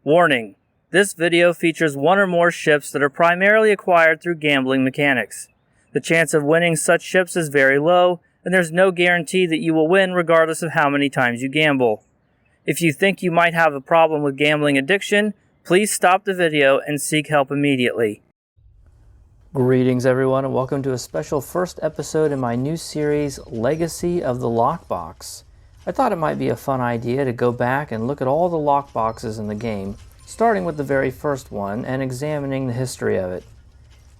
Warning: this video features one or more ships that are primarily acquired through gambling mechanics. The chance of winning such ships is very low, and there's no guarantee that you will win regardless of how many times you gamble. If you think you might have a problem with gambling addiction, please stop the video and seek help immediately. Greetings everyone, and welcome to a special first episode in my new series, Legacy of the Lockbox. I thought it might be a fun idea to go back and look at all the lockboxes in the game, starting with the very first one and examining the history of it.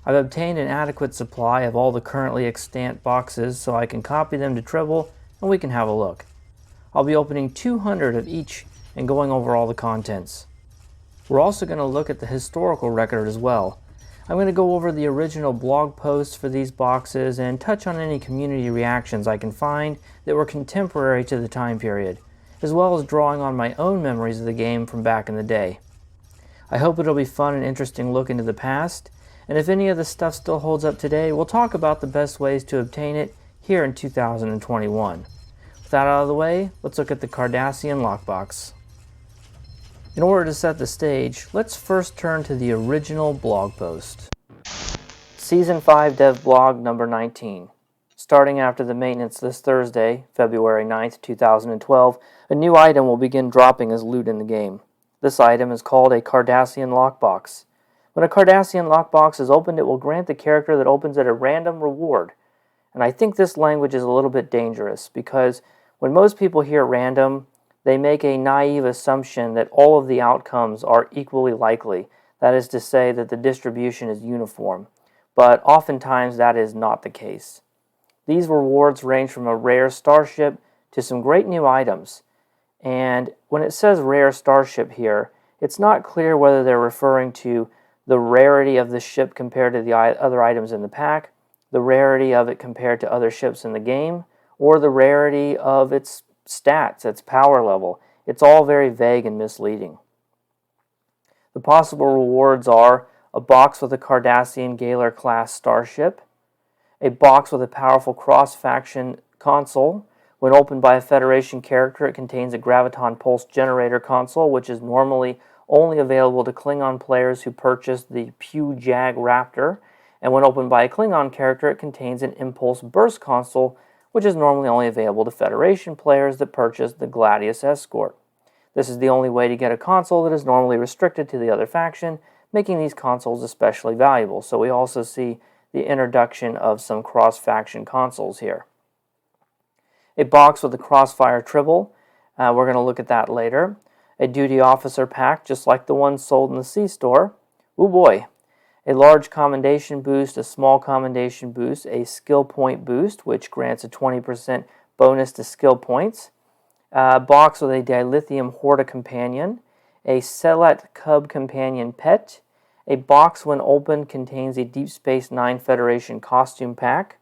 I've obtained an adequate supply of all the currently extant boxes so I can copy them to Tribble and we can have a look. I'll be opening 200 of each and going over all the contents. We're also going to look at the historical record as well. I'm going to go over the original blog posts for these boxes and touch on any community reactions I can find that were contemporary to the time period, as well as drawing on my own memories of the game from back in the day. I hope it'll be fun and interesting look into the past, and if any of the stuff still holds up today, we'll talk about the best ways to obtain it here in 2021. With that out of the way, let's look at the Cardassian lockbox. In order to set the stage, let's first turn to the original blog post. Season 5 Dev Blog number 19. Starting after the maintenance this Thursday, February 9th, 2012, a new item will begin dropping as loot in the game. This item is called a Cardassian lockbox. When a Cardassian lockbox is opened, it will grant the character that opens it a random reward. And I think this language is a little bit dangerous because when most people hear random, they make a naive assumption that all of the outcomes are equally likely. That is to say that the distribution is uniform. But oftentimes that is not the case. These rewards range from a rare starship to some great new items. And when it says rare starship here, it's not clear whether they're referring to the rarity of the ship compared to the other items in the pack, the rarity of it compared to other ships in the game, or the rarity of its stats, its power level. It's all very vague and misleading. The possible rewards are a box with a Cardassian Galor class starship, a box with a powerful cross-faction console. When opened by a Federation character, it contains a graviton pulse generator console, which is normally only available to Klingon players who purchase the Pew Jag Raptor, and when opened by a Klingon character, it contains an impulse burst console, which is normally only available to Federation players that purchase the Gladius Escort. This is the only way to get a console that is normally restricted to the other faction, making these consoles especially valuable. So we also see the introduction of some cross-faction consoles here. A box with a Crossfire Tribble, we're going to look at that later. A Duty Officer pack, just like the one sold in the C-Store. Ooh boy. A large commendation boost, a small commendation boost, a skill point boost, which grants a 20% bonus to skill points. A box with a dilithium Horta companion, a Select Cub companion pet. A box when opened contains a Deep Space Nine Federation costume pack.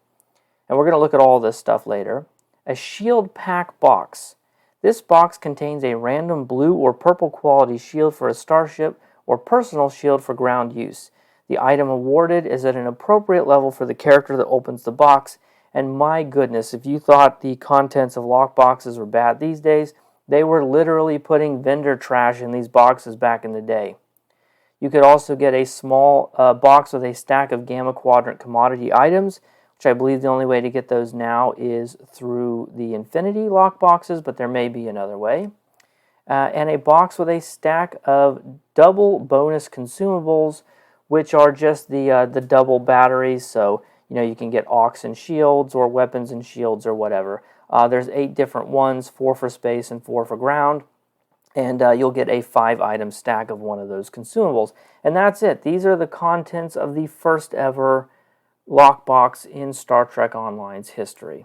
And we're going to look at all this stuff later. A shield pack box. This box contains a random blue or purple quality shield for a starship or personal shield for ground use. The item awarded is at an appropriate level for the character that opens the box, and my goodness, if you thought the contents of lockboxes were bad these days, they were literally putting vendor trash in these boxes back in the day. You could also get a small box with a stack of Gamma Quadrant commodity items, which I believe the only way to get those now is through the Infinity lockboxes, but there may be another way. And a box with a stack of double bonus consumables, which are just the double batteries, so you can get aux and shields or weapons and shields or whatever. There's 8 different ones, 4 for space and 4 for ground, and you'll get a 5-item stack of one of those consumables. And that's it. These are the contents of the first ever lockbox in Star Trek Online's history.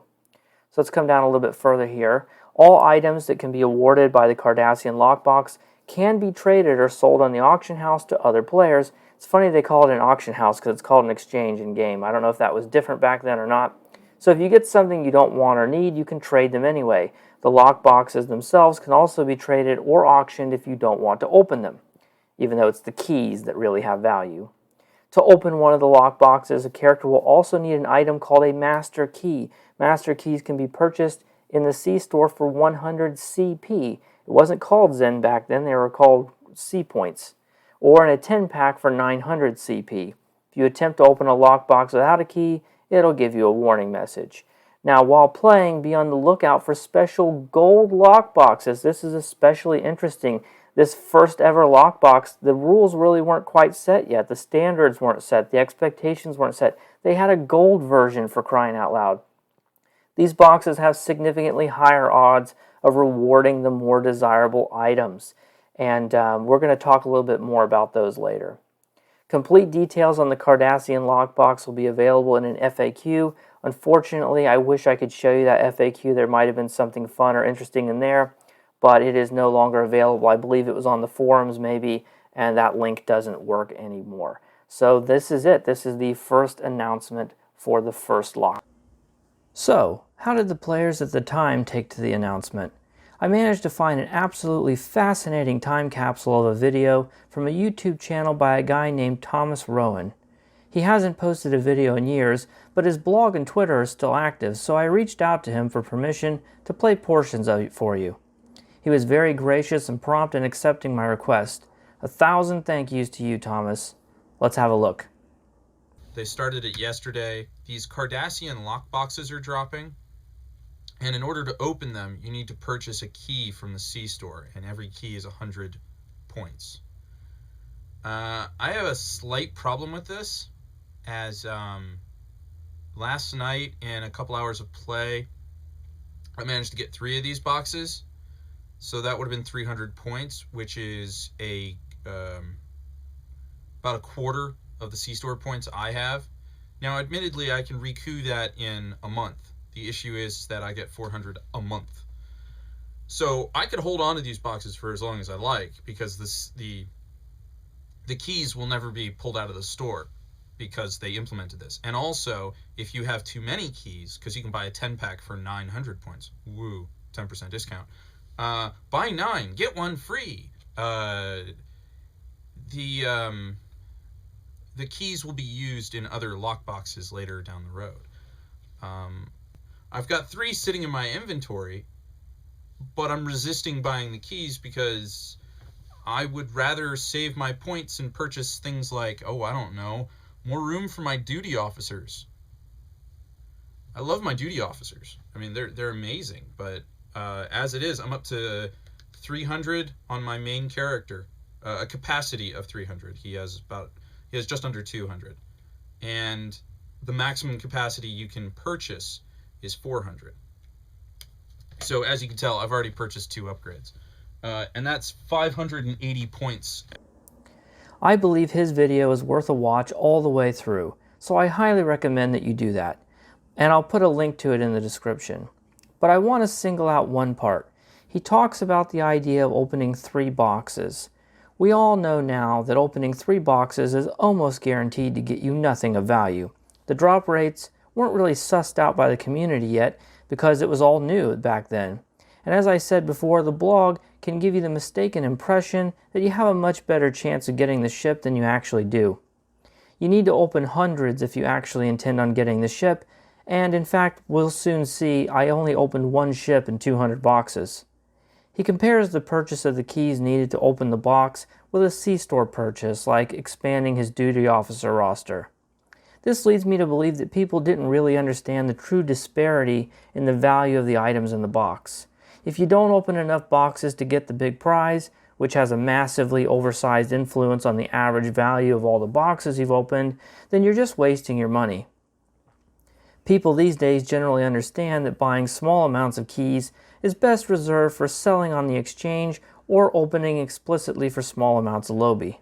So let's come down a little bit further here. All items that can be awarded by the Cardassian lockbox can be traded or sold on the auction house to other players. It's funny they call it an auction house because it's called an exchange in game. I don't know if that was different back then or not. So if you get something you don't want or need, you can trade them anyway. The lockboxes themselves can also be traded or auctioned if you don't want to open them, even though it's the keys that really have value. To open one of the lockboxes, a character will also need an item called a Master Key. Master Keys can be purchased in the C-Store for 100 CP. It wasn't called Zen back then. They were called C points, or in a 10-pack for 900 CP. If you attempt to open a lockbox without a key, it'll give you a warning message. Now, while playing, be on the lookout for special gold lockboxes. This is especially interesting. This first ever lockbox, the rules really weren't quite set yet. The standards weren't set. The expectations weren't set. They had a gold version, for crying out loud. These boxes have significantly higher odds of rewarding the more desirable items. And we're going to talk a little bit more about those later. Complete details on the Cardassian lockbox will be available in an FAQ. Unfortunately, I wish I could show you that FAQ. There might have been something fun or interesting in there, but it is no longer available. I believe it was on the forums maybe, and that link doesn't work anymore. So this is it. This is the first announcement for the first lock. So, how did the players at the time take to the announcement? I managed to find an absolutely fascinating time capsule of a video from a YouTube channel by a guy named Thomas Rowan. He hasn't posted a video in years, but his blog and Twitter are still active, so I reached out to him for permission to play portions of it for you. He was very gracious and prompt in accepting my request. 1,000 thank yous to you, Thomas. Let's have a look. They started it yesterday. These Cardassian lockboxes are dropping. And in order to open them, you need to purchase a key from the C-store, and every key is 100 points. I have a slight problem with this, as last night in a couple hours of play, I managed to get 3 of these boxes. So that would have been 300 points, which is about a quarter of the C-store points I have. Now, admittedly, I can recoup that in a month. The issue is that I get 400 a month. So I could hold on to these boxes for as long as I like, because the keys will never be pulled out of the store because they implemented this. And also, if you have too many keys, because you can buy a 10-pack for 900 points. Woo, 10% discount. Buy 9, get 1 free. The keys will be used in other lockboxes later down the road. I've got 3 sitting in my inventory, but I'm resisting buying the keys because I would rather save my points and purchase things like, I don't know, more room for my duty officers. I love my duty officers. I mean, they're amazing, but as it is, I'm up to 300 on my main character, a capacity of 300. He has just under 200, and the maximum capacity you can purchase is 400. So as you can tell, I've already purchased 2 upgrades, and that's 580 points. I believe his video is worth a watch all the way through, so I highly recommend that you do that, and I'll put a link to it in the description. But I want to single out one part. He talks about the idea of opening 3 boxes. We all know now that opening 3 boxes is almost guaranteed to get you nothing of value. The drop rates weren't really sussed out by the community yet because it was all new back then. And as I said before, the blog can give you the mistaken impression that you have a much better chance of getting the ship than you actually do. You need to open hundreds if you actually intend on getting the ship, and in fact, we'll soon see I only opened 1 ship in 200 boxes. He compares the purchase of the keys needed to open the box with a C-store purchase, like expanding his duty officer roster. This leads me to believe that people didn't really understand the true disparity in the value of the items in the box. If you don't open enough boxes to get the big prize, which has a massively oversized influence on the average value of all the boxes you've opened, then you're just wasting your money. People these days generally understand that buying small amounts of keys is best reserved for selling on the exchange or opening explicitly for small amounts of Lobby.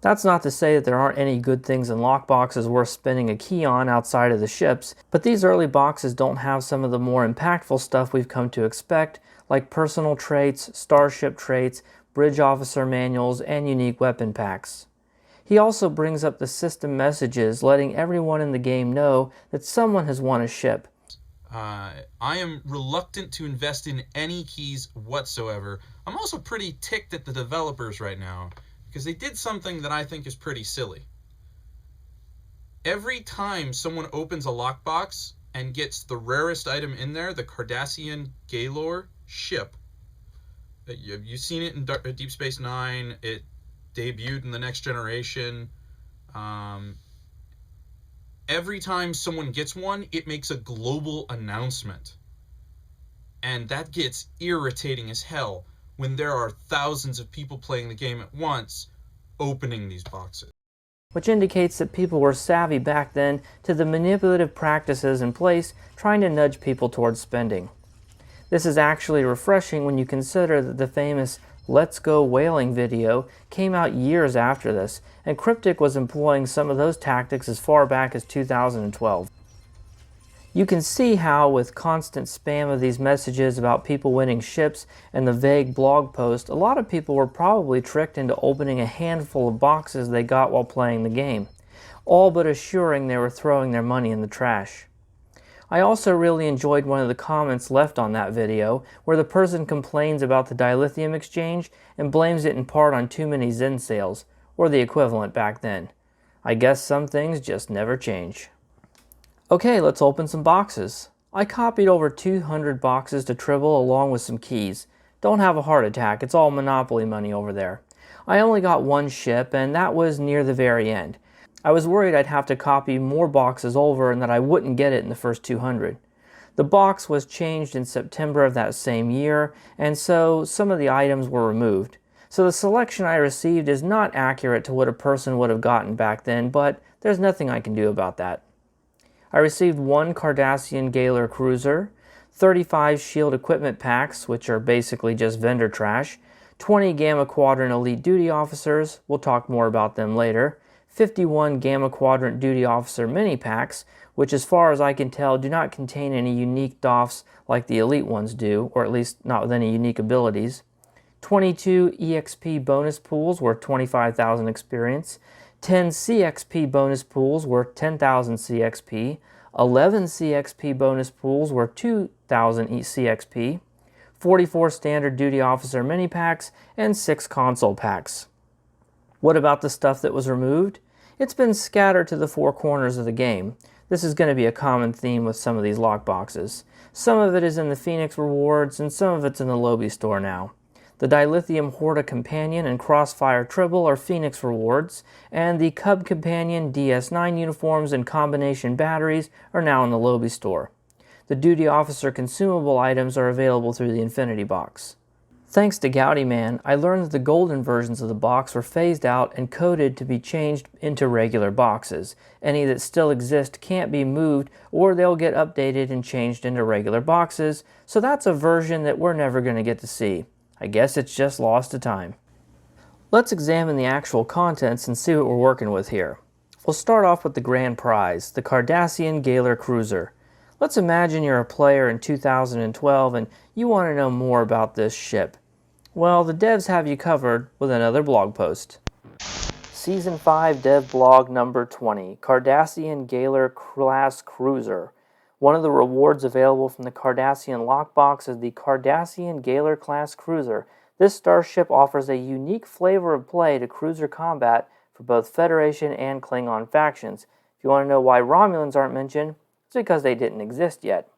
That's not to say that there aren't any good things in lockboxes worth spending a key on outside of the ships, but these early boxes don't have some of the more impactful stuff we've come to expect, like personal traits, starship traits, bridge officer manuals, and unique weapon packs. He also brings up the system messages, letting everyone in the game know that someone has won a ship. I am reluctant to invest in any keys whatsoever. I'm also pretty ticked at the developers right now, because they did something that I think is pretty silly. Every time someone opens a lockbox and gets the rarest item in there, the Cardassian Galor ship, You've seen it in Deep Space Nine. It debuted in The Next Generation. Every time someone gets one, it makes a global announcement. And that gets irritating as hell when there are thousands of people playing the game at once opening these boxes. Which indicates that people were savvy back then to the manipulative practices in place trying to nudge people towards spending. This is actually refreshing when you consider that the famous Let's Go Whaling video came out years after this, and Cryptic was employing some of those tactics as far back as 2012. You can see how, with constant spam of these messages about people winning ships and the vague blog post, a lot of people were probably tricked into opening a handful of boxes they got while playing the game, all but assuring they were throwing their money in the trash. I also really enjoyed one of the comments left on that video, where the person complains about the dilithium exchange and blames it in part on too many Zen sales, or the equivalent back then. I guess some things just never change. Okay, let's open some boxes. I copied over 200 boxes to Tribble along with some keys. Don't have a heart attack, it's all Monopoly money over there. I only got one ship, and that was near the very end. I was worried I'd have to copy more boxes over and that I wouldn't get it in the first 200. The box was changed in September of that same year, and so some of the items were removed. So the selection I received is not accurate to what a person would have gotten back then, but there's nothing I can do about that. I received one Cardassian Galor cruiser, 35 shield equipment packs, which are basically just vendor trash, 20 Gamma Quadrant Elite Duty Officers, we'll talk more about them later, 51 Gamma Quadrant Duty Officer mini packs, which as far as I can tell do not contain any unique doffs like the Elite ones do, or at least not with any unique abilities, 22 EXP bonus pools worth 25,000 experience, 10 CXP bonus pools worth 10,000 CXP, 11 CXP bonus pools worth 2,000 CXP, 44 standard duty officer mini packs, and 6 console packs. What about the stuff that was removed? It's been scattered to the four corners of the game. This is going to be a common theme with some of these lockboxes. Some of it is in the Phoenix rewards, and some of it's in the Lobby store now. The Dilithium Horta Companion and Crossfire Tribble are Phoenix rewards, and the Cub Companion, DS9 uniforms, and combination batteries are now in the Lobby store. The Duty Officer consumable items are available through the Infinity Box. Thanks to Gouty Man, I learned that the golden versions of the box were phased out and coded to be changed into regular boxes. Any that still exist can't be moved, or they'll get updated and changed into regular boxes, so that's a version that we're never going to get to see. I guess it's just lost to time. Let's examine the actual contents and see what we're working with here. We'll start off with the grand prize, the Cardassian Galor Cruiser. Let's imagine you're a player in 2012 and you want to know more about this ship. Well, the devs have you covered with another blog post. Season 5 Dev Blog number 20, Cardassian Galor Class Cruiser. One of the rewards available from the Cardassian lockbox is the Cardassian Galor Class Cruiser. This starship offers a unique flavor of play to cruiser combat for both Federation and Klingon factions. If you want to know why Romulans aren't mentioned, it's because they didn't exist yet.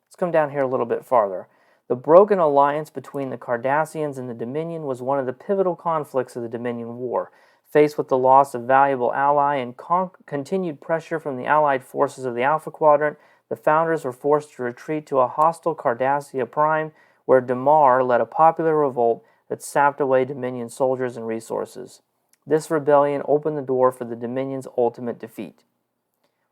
Let's come down here a little bit farther. The broken alliance between the Cardassians and the Dominion was one of the pivotal conflicts of the Dominion War. Faced with the loss of valuable ally and continued pressure from the Allied forces of the Alpha Quadrant, the founders were forced to retreat to a hostile Cardassia Prime, where Damar led a popular revolt that sapped away Dominion soldiers and resources. This rebellion opened the door for the Dominion's ultimate defeat.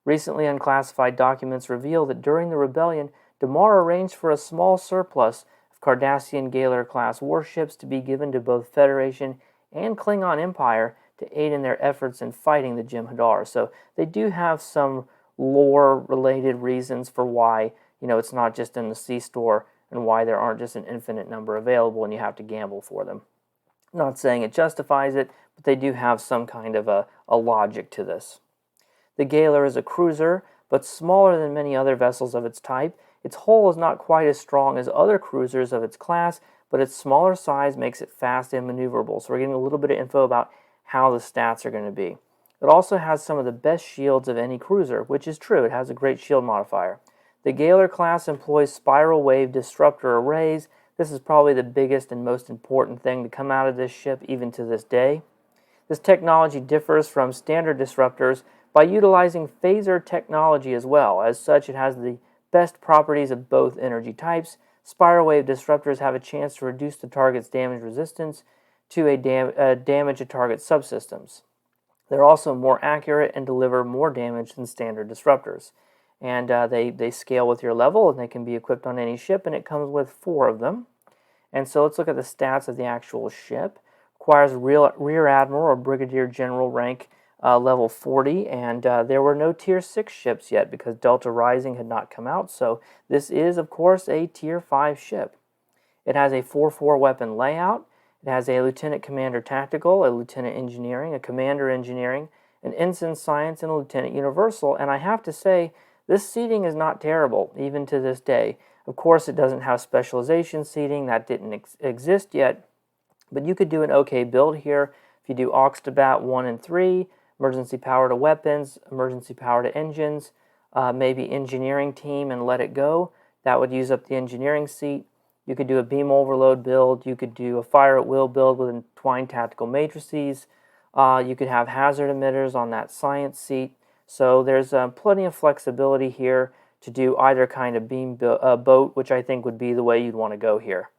Recently unclassified documents reveal that during the rebellion, Damar arranged for a small surplus of Cardassian Galor-class warships to be given to both Federation and Klingon Empire to aid in their efforts in fighting the Jem'Hadar. So they do have some lore-related reasons for why, it's not just in the C-store and why there aren't just an infinite number available and you have to gamble for them. I'm not saying it justifies it, but they do have some kind of a logic to this. The Galor is a cruiser, but smaller than many other vessels of its type. Its hull is not quite as strong as other cruisers of its class, but its smaller size makes it fast and maneuverable. So we're getting a little bit of info about how the stats are going to be. It also has some of the best shields of any cruiser, which is true. It has a great shield modifier. The Galor class employs spiral wave disruptor arrays This is probably the biggest and most important thing to come out of this ship even to this day. This technology differs from standard disruptors by utilizing phaser technology as well. As such, it has the best properties of both energy types. Spiral wave disruptors have a chance to reduce the target's damage resistance to a damage to target subsystems. They're also more accurate and deliver more damage than standard disruptors. And they scale with your level, and they can be equipped on any ship, and it comes with 4 of them. And so let's look at the stats of the actual ship. Requires Rear Admiral or Brigadier General rank level 40, and there were no Tier 6 ships yet because Delta Rising had not come out, so this is, of course, a Tier 5 ship. It has a 4-4 weapon layout. It has a Lieutenant Commander Tactical, a Lieutenant Engineering, a Commander Engineering, an Ensign Science, and a Lieutenant Universal, and I have to say, this seating is not terrible, even to this day. Of course, it doesn't have specialization seating. That didn't exist yet, but you could do an okay build here. If you do aux to bat 1 and 3, emergency power to weapons, emergency power to engines, maybe engineering team and let it go. That would use up the engineering seat. You could do a beam overload build. You could do a fire at will build with entwined tactical matrices. You could have hazard emitters on that science seat. So there's plenty of flexibility here to do either kind of beam boat, which I think would be the way you'd want to go here.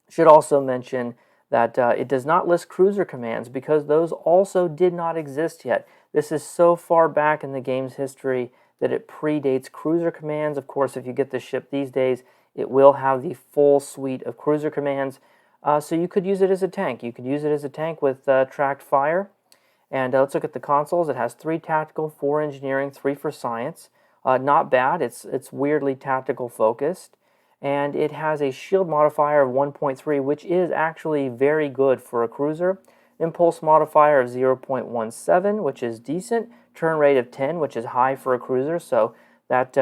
Should also mention that it does not list cruiser commands because those also did not exist yet. This is so far back in the game's history that it predates cruiser commands. Of course, if you get the ship these days, it will have the full suite of cruiser commands. So you could use it as a tank. You could use it as a tank with tracked fire. And let's look at the consoles. It has 3 tactical, 4 engineering, 3 for science. Not bad. It's weirdly tactical focused. And it has a shield modifier of 1.3, which is actually very good for a cruiser. Impulse modifier of 0.17, which is decent. Turn rate of 10, which is high for a cruiser. So that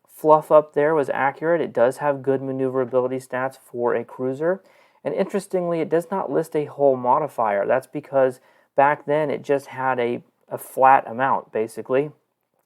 fluff up there was accurate. It does have good maneuverability stats for a cruiser. And interestingly, it does not list a hull modifier. That's because back then it just had a flat amount, basically.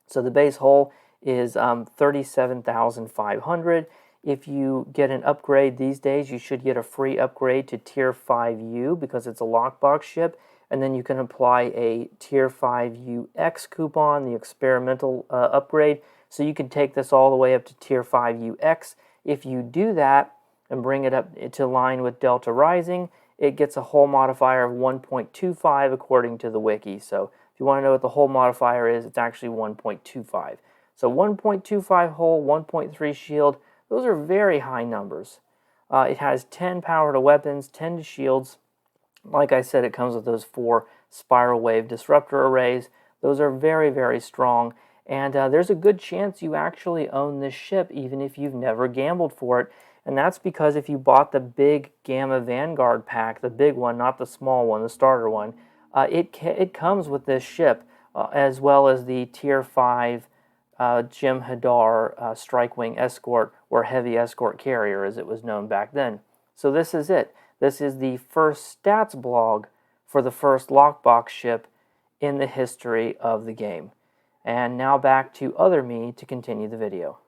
So the base hull is 37,500. If you get an upgrade these days, you should get a free upgrade to Tier 5U because it's a lockbox ship, and then you can apply a Tier 5UX coupon, the experimental upgrade, so you can take this all the way up to Tier 5UX. If you do that and bring it up to line with Delta Rising, it gets a hull modifier of 1.25 according to the wiki. So if you want to know what the hull modifier is, it's actually 1.25. So 1.25 hull, 1.3 shield, those are very high numbers. It has 10 power to weapons, 10 to shields. Like I said, it comes with those 4 spiral wave disruptor arrays. Those are very, very strong. And there's a good chance you actually own this ship even if you've never gambled for it. And that's because if you bought the big Gamma Vanguard pack, the big one, not the small one, the starter one, it comes with this ship as well as the Tier 5 Jem'Hadar Strike Wing Escort, or Heavy Escort Carrier as it was known back then. So this is it. This is the first stats blog for the first lockbox ship in the history of the game. And now back to Other Me to continue the video.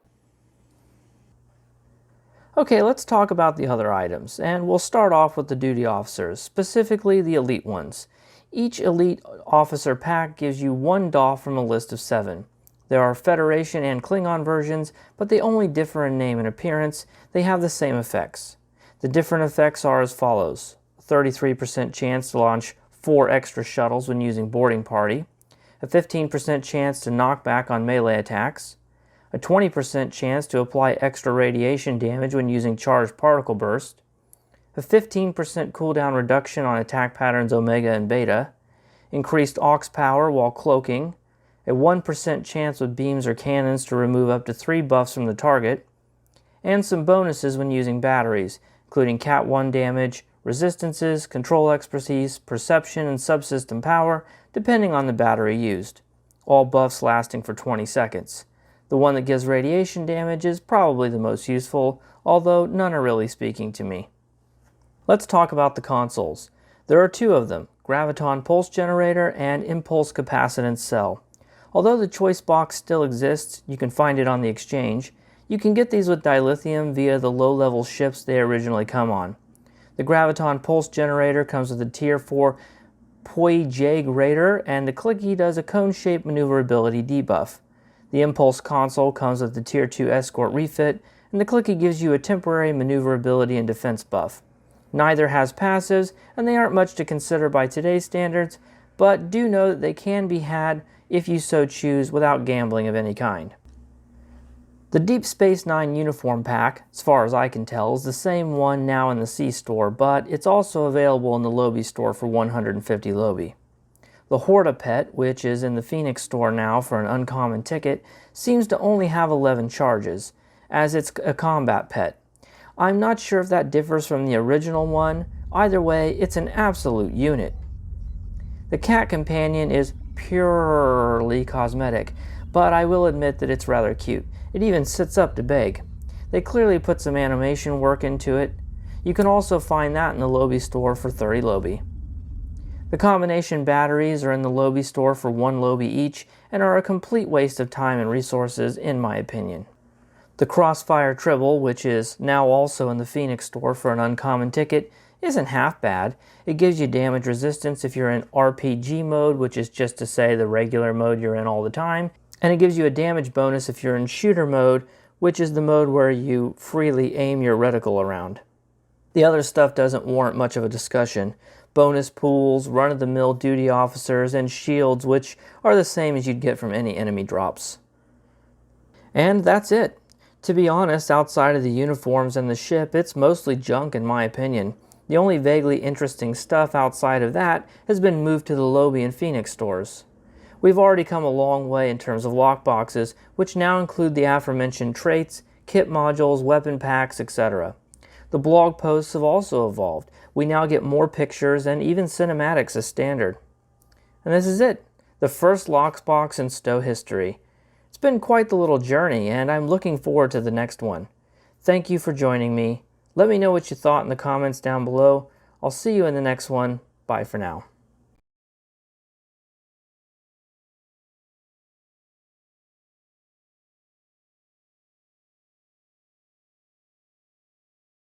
Okay, let's talk about the other items, and we'll start off with the duty officers, specifically the elite ones. Each elite officer pack gives you 1 doff from a list of 7. There are Federation and Klingon versions, but they only differ in name and appearance. They have the same effects. The different effects are as follows: 33% chance to launch 4 extra shuttles when using boarding party, a 15% chance to knock back on melee attacks, a 20% chance to apply extra radiation damage when using charged particle burst, a 15% cooldown reduction on attack patterns Omega and Beta, increased aux power while cloaking, a 1% chance with beams or cannons to remove up to 3 buffs from the target, and some bonuses when using batteries, including Cat 1 damage, resistances, control expertise, perception, and subsystem power, depending on the battery used. All buffs lasting for 20 seconds. The one that gives radiation damage is probably the most useful, although none are really speaking to me. Let's talk about the consoles. There are 2 of them, Graviton Pulse Generator and Impulse Capacitance Cell. Although the choice box still exists, you can find it on the exchange, You can get these with dilithium via the low-level ships they originally come on. The Graviton Pulse Generator comes with a Tier 4 Poijagrator, and the Clicky does a cone-shaped maneuverability debuff. The Impulse Console comes with the Tier 2 Escort refit, and the Clicky gives you a temporary maneuverability and defense buff. Neither has passives, and they aren't much to consider by today's standards, but do know that they can be had if you so choose without gambling of any kind. The Deep Space Nine uniform pack, as far as I can tell, is the same one now in the C-Store, but it's also available in the Lobi store for 150 Lobi. The Horta pet, which is in the Phoenix store now for an uncommon ticket, seems to only have 11 charges, as it's a combat pet. I'm not sure if that differs from the original one. Either way, it's an absolute unit. The Cat Companion is purely cosmetic, but I will admit that it's rather cute. It even sits up to beg. They clearly put some animation work into it. You can also find that in the Lobi store for 30 Lobi. The combination batteries are in the Lobi store for 1 Lobi each and are a complete waste of time and resources in my opinion. The Crossfire Tribble, which is now also in the Phoenix store for an uncommon ticket, isn't half bad. It gives you damage resistance if you're in RPG mode, which is just to say the regular mode you're in all the time, and it gives you a damage bonus if you're in shooter mode, which is the mode where you freely aim your reticle around. The other stuff doesn't warrant much of a discussion. Bonus pools, run-of-the-mill duty officers, and shields, which are the same as you'd get from any enemy drops. And that's it. To be honest, outside of the uniforms and the ship, it's mostly junk in my opinion. The only vaguely interesting stuff outside of that has been moved to the Lobi and Phoenix stores. We've already come a long way in terms of lockboxes, which now include the aforementioned traits, kit modules, weapon packs, etc. The blog posts have also evolved. We now get more pictures and even cinematics as standard. And this is it, the first lockbox in STO history. It's been quite the little journey, and I'm looking forward to the next one. Thank you for joining me. Let me know what you thought in the comments down below. I'll see you in the next one. Bye for now.